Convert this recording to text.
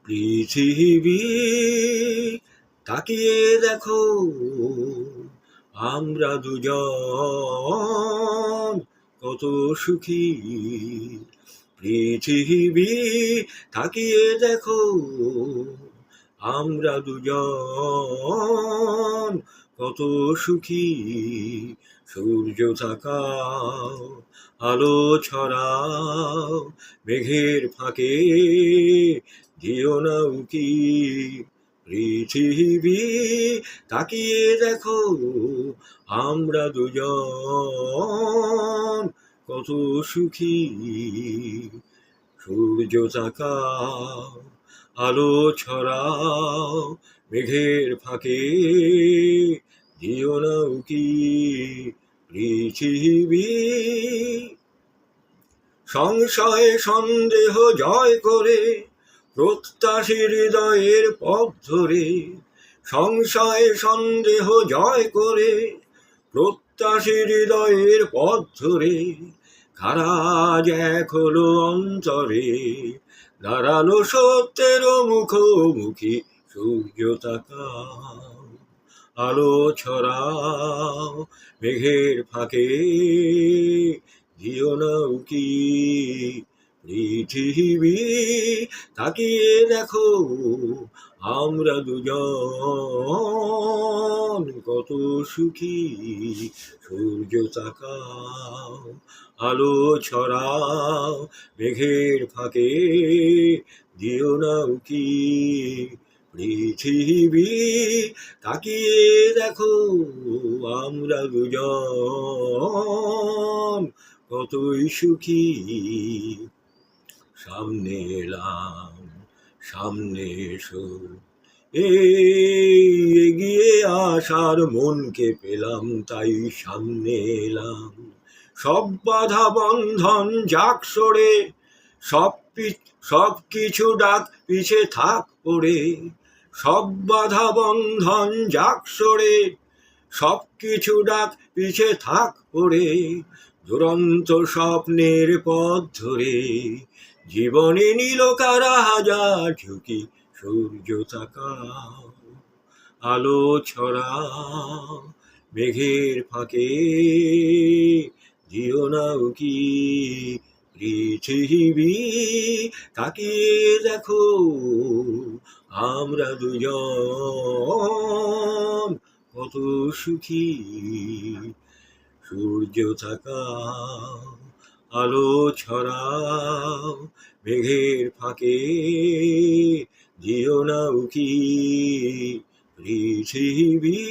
পৃথিবী তাকিয়ে দেখো, আমরা দুজন কত সুখী। পৃথিবী তাকিয়ে দেখো, আমরা দুজন কত সুখী। সূর্য তাকাও, আলো ছড়াও, মেঘের ফাঁকে দিও না উকি। পৃথিবী তাকিয়ে দেখো, আমরা দুজন কত সুখী। সূর্য তাকাও, আলো ছড়াও, মেঘের ফাঁকে দিও না উকি। পৃথিবী সংশয় সন্দেহ জয় করে, প্রত্যাশী হৃদয়ের পথ ধরে। সংশয় সন্দেহ জয় করে, প্রত্যাশী হৃদয়ের পথ ধরে। খারাজ এক হলো অন্তরে, দাঁড়ালো সত্যের মুখোমুখি। সূর্য তাকাও, আলো ছড়াও, মেঘের ফাঁকে দিও না উকি। পৃথিবী তাকিয়ে দেখো, আমরা দুজন কত সুখী। সূর্য তাকাও, আলো ছড়াও, মেঘের ফাঁকে দিও না উকি। পৃথিবী তাকিয়ে দেখো, আমরা দুজন কতই সুখী। সামনে এলাম, সামনে এসো, এগিয়ে আসার মনকে পেলাম, তাই সামনে এলাম। সব বাধা বন্ধন যাক সরে, সব কিছু ডাক পিছে থাক পড়ে। সব বাধা বন্ধন যাক সরে, সব কিছু ডাক পিছে থাক পড়ে। দুরন্ত স্বপ্নের পথ ধরে, জীবনে নিল কারা হাজার ঝুঁকি। সূর্য তাকাও, আলো ছড়াও, মেঘের ফাঁকে দিও না উকি। পৃথিবী তাকিয়ে দেখো, আমরা দুজন কত সুখী। সূর্য তাকাও, আলো ছড়াও, মেঘের ফাঁকে দিও না উকি। পৃথিবী